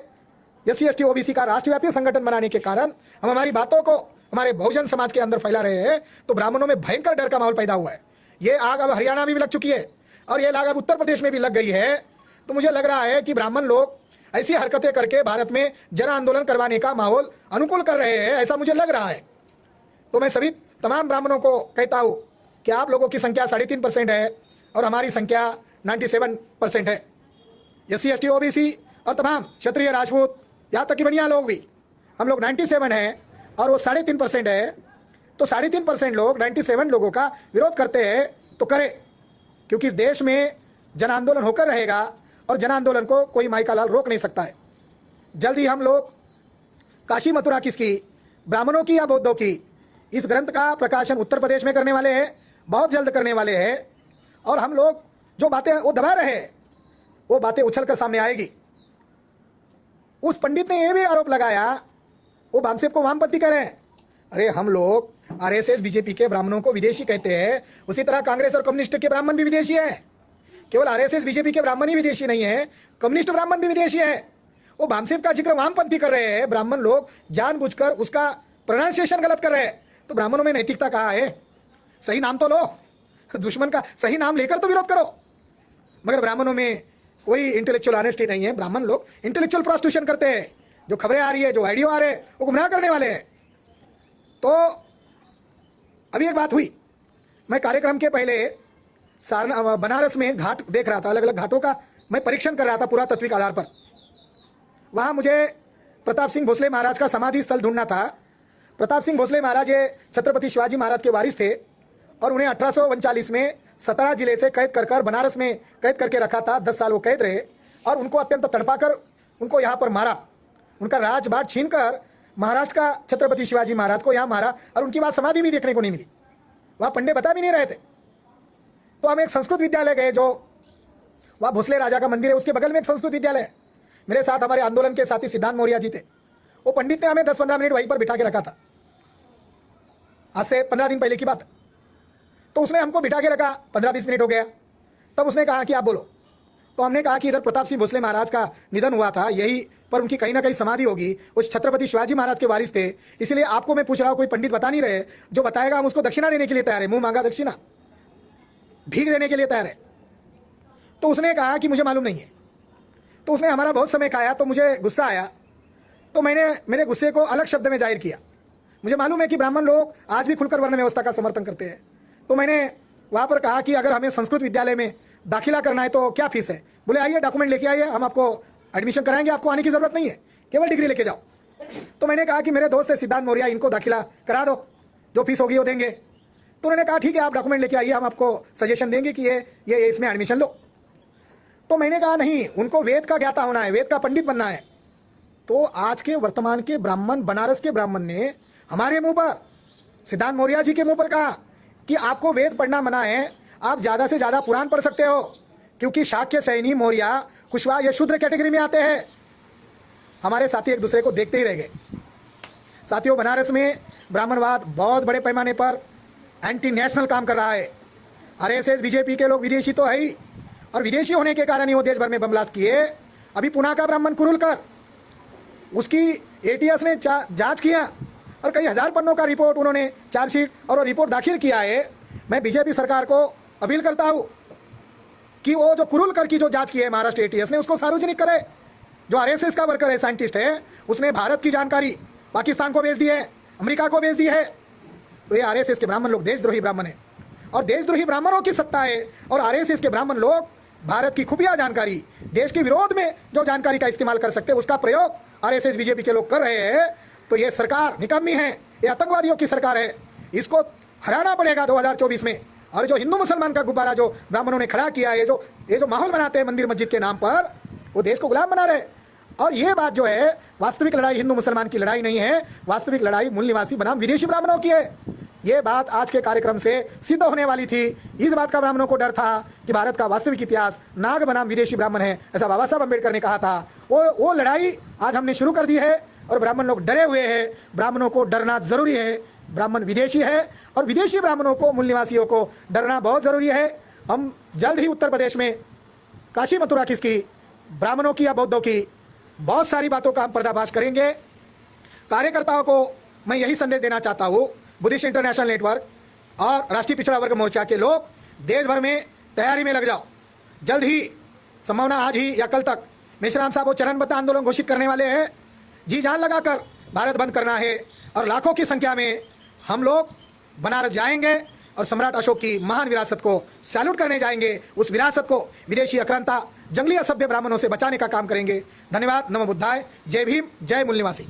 एससी एसटी ओबीसी का राष्ट्रव्यापी संगठन बनाने के कारण हम हमारी बातों को हमारे बहुजन समाज के अंदर फैला रहे हैं, तो ब्राह्मणों में भयंकर डर का माहौल पैदा हुआ है। ये आग अब हरियाणा में भी लग चुकी है और ये आग अब उत्तर प्रदेश में भी लग गई है। तो मुझे लग रहा है कि ब्राह्मण लोग ऐसी हरकतें करके भारत में जन आंदोलन करवाने का माहौल अनुकूल कर रहे हैं, ऐसा मुझे लग रहा है। तो मैं सभी तमाम ब्राह्मणों को कहता हूँ कि आप लोगों की संख्या 3.5% है और हमारी संख्या 97% है। एससी एसटी ओबीसी और तमाम क्षत्रिय राजपूत यहाँ तक कि बनिया लोग भी, हम लोग 97 हैं और वो 3.5% है। तो 3.5% लोग 97 लोगों का विरोध करते हैं तो करें, क्योंकि इस देश में जन आंदोलन होकर रहेगा और जन आंदोलन को कोई माई का लाल रोक नहीं सकता है। जल्द ही हम लोग काशी मथुरा किसकी, ब्राह्मणों की या बौद्धों की, इस ग्रंथ का प्रकाशन उत्तर प्रदेश में करने वाले हैं, बहुत जल्द करने वाले हैं। और हम लोग जो बातें वो दबा रहे हैं, वो बातें उछल कर सामने आएगी। उस पंडित ने यह भी आरोप लगाया, वो बामसेब को वामपंथी कह रहे हैं। अरे हम लोग आरएसएस बीजेपी के ब्राह्मणों को विदेशी कहते हैं, उसी तरह कांग्रेस और कम्युनिस्ट के ब्राह्मण भी विदेशी है। केवल आरएसएस बीजेपी के ब्राह्मण ही विदेशी नहीं है, कम्युनिस्ट ब्राह्मण भी विदेशी है। वो बामसेब का जिक्र वामपंथी कर रहे हैं, ब्राह्मण लोग जानबूझकर उसका प्रोनाउंसिएशन गलत कर रहे हैं। तो ब्राह्मणों में नैतिकता कहाँ है? सही नाम तो लो, दुश्मन का सही नाम लेकर तो विरोध करो। मगर ब्राह्मणों में कोई इंटेलेक्चुअल ऑनेस्टी नहीं है। ब्राह्मण लोग इंटेलेक्चुअल प्रोस्टिट्यूशन करते हैं। जो खबरें आ रही है, जो वीडियो आ रहे हैं, वो गुमराह करने वाले हैं। तो अभी एक बात हुई, मैं कार्यक्रम के पहले बनारस में घाट देख रहा था, अलग अलग घाटों का मैं परीक्षण कर रहा था पुरातात्विक आधार पर। वहाँ मुझे प्रताप सिंह भोसले महाराज का समाधि स्थल ढूंढना था। प्रताप सिंह भोसले महाराज ये छत्रपति शिवाजी महाराज के वारिस थे और उन्हें 1839 में सतारा जिले से कैद कर बनारस में कैद करके रखा था। 10 साल वो कैद रहे और उनको अत्यंत तड़पाकर उनको यहाँ पर मारा। उनका राजबाट छीनकर महाराष्ट्र का छत्रपति शिवाजी महाराज को यहाँ मारा और उनकी बात समाधि भी देखने को नहीं मिली। वहाँ पंडे बता भी नहीं रहे थे। तो हम एक संस्कृत विद्यालय गए, जो वहाँ भोसले राजा का मंदिर है, उसके बगल में एक संस्कृत विद्यालय है। मेरे साथ हमारे आंदोलन के साथी सिद्धांत मौर्य जी थे। वो पंडित ने हमें 10-15 मिनट वहीं पर बिठा के रखा था। आज से 15 दिन पहले की बात। तो उसने हमको बिठा के रखा, 15-20 मिनट हो गया। तब उसने कहा कि आप बोलो। तो हमने कहा कि इधर प्रताप सिंह भोसले महाराज का निधन हुआ था, यही पर उनकी कहीं ना कहीं समाधि होगी, उस छत्रपति शिवाजी महाराज के वारिस थे, इसलिए आपको मैं पूछ रहा हूँ, कोई पंडित बता नहीं रहे, जो बताएगा हम उसको दक्षिणा देने के लिए तैयार है। मुंह मांगा दक्षिणा, भीख देने के लिए तैयार है। तो उसने कहा कि मुझे मालूम नहीं है। तो उसने हमारा बहुत समय खाया, तो मुझे गुस्सा आया। तो मैंने मेरे गुस्से को अलग शब्द में जाहिर किया। मुझे मालूम है कि ब्राह्मण लोग आज भी खुलकर वर्ण व्यवस्था का समर्थन करते हैं। तो मैंने वहाँ पर कहा कि अगर हमें संस्कृत विद्यालय में दाखिला करना है तो क्या फीस है? बोले आइए, डॉक्यूमेंट लेके आइए, हम आपको एडमिशन कराएंगे, आपको आने की ज़रूरत नहीं है, केवल डिग्री लेके जाओ। तो मैंने कहा कि मेरे दोस्त है सिद्धांत मौर्य, इनको दाखिला करा दो, जो फीस होगी वो देंगे। तो उन्होंने कहा ठीक है, आप डॉक्यूमेंट लेके आइए, हम आपको सजेशन देंगे कि ये इसमें एडमिशन लो। तो मैंने कहा नहीं, उनको वेद का ज्ञाता होना है, वेद का पंडित बनना है। तो आज के वर्तमान के ब्राह्मण, बनारस के ब्राह्मण ने हमारे मुंह पर, सिद्धांत मौर्य जी के मुंह पर कहा कि आपको वेद पढ़ना मना है, आप ज़्यादा से ज़्यादा पुराण पढ़ सकते हो, क्योंकि शाक्य, सैनी, मौर्य, कुशवाहा ये शूद्र कैटेगरी में आते हैं। हमारे साथी एक दूसरे को देखते ही रह गए। साथियों, बनारस में ब्राह्मणवाद बहुत बड़े पैमाने पर एंटी नेशनल काम कर रहा है। आरएसएस बीजेपी के लोग विदेशी तो है ही, और विदेशी होने के कारण ही वो देश भर में बम ब्लास्ट किए। अभी पुणे का ब्राह्मण कुरुलकर, उसकी एटीएस ने जांच किया और कई हज़ार पन्नों का रिपोर्ट उन्होंने चार्जशीट और वो रिपोर्ट दाखिल किया है। मैं बीजेपी सरकार को अपील करता हूँ कि वो जो कुरुलकर की जो जांच की है महाराष्ट्र एटीएस ने, उसको सार्वजनिक करे। जो आरएसएस का वर्कर है, साइंटिस्ट है, उसने भारत की जानकारी पाकिस्तान को भेज दी है, अमेरिका को भेज दी है। तो ये आरएसएस के ब्राह्मण लोग देशद्रोही ब्राह्मण है और देशद्रोही ब्राह्मणों की सत्ता है। और आरएसएस के ब्राह्मण लोग भारत की खुफिया जानकारी, देश के विरोध में जो जानकारी का इस्तेमाल कर सकते हैं, उसका प्रयोग आरएसएस बीजेपी के लोग कर रहे हैं। तो ये सरकार निकम्मी है, ये आतंकवादियों की सरकार है, इसको हराना पड़ेगा 2024 में। और जो हिंदू मुसलमान का गुब्बारा जो ब्राह्मणों ने खड़ा किया है, ये जो माहौल बनाते हैं मंदिर मस्जिद के नाम पर, वो देश को गुलाम बना रहे। और ये बात जो है, वास्तविक लड़ाई हिंदू मुसलमान की लड़ाई नहीं है, वास्तविक लड़ाई मूल निवासी बनाम विदेशी ब्राह्मणों की है। ये बात आज के कार्यक्रम से सिद्ध होने वाली थी। इस बात का ब्राह्मणों को डर था कि भारत का वास्तविक इतिहास नाग बनाम विदेशी ब्राह्मण है, ऐसा बाबा साहब अम्बेडकर ने कहा था। वो लड़ाई आज हमने शुरू कर दी है और ब्राह्मण लोग डरे हुए हैं। ब्राह्मणों को डरना जरूरी है। ब्राह्मण विदेशी है और विदेशी ब्राह्मणों को, मूल निवासियों को डरना बहुत जरूरी है। हम जल्द ही उत्तर प्रदेश में काशी मथुरा किसकी, ब्राह्मणों की या बौद्धों की, बहुत सारी बातों का हम पर्दाफाश करेंगे। कार्यकर्ताओं को मैं यही संदेश देना चाहता हूँ, बुद्धिस्ट इंटरनेशनल नेटवर्क और राष्ट्रीय पिछड़ा वर्ग मोर्चा के लोग देश भर में तैयारी में लग जाओ। जल्द ही, संभावना आज ही या कल तक, मेश्राम साहब वो चरणबद्ध आंदोलन घोषित करने वाले हैं। जी जान लगाकर भारत बंद करना है और लाखों की संख्या में हम लोग बनारस जाएंगे और सम्राट अशोक की महान विरासत को सैल्यूट करने जाएंगे। उस विरासत को विदेशी आक्रांता, जंगली असभ्य ब्राह्मणों से बचाने का काम करेंगे। धन्यवाद। नमो बुद्धाय। जय भीम, जय मूल निवासी।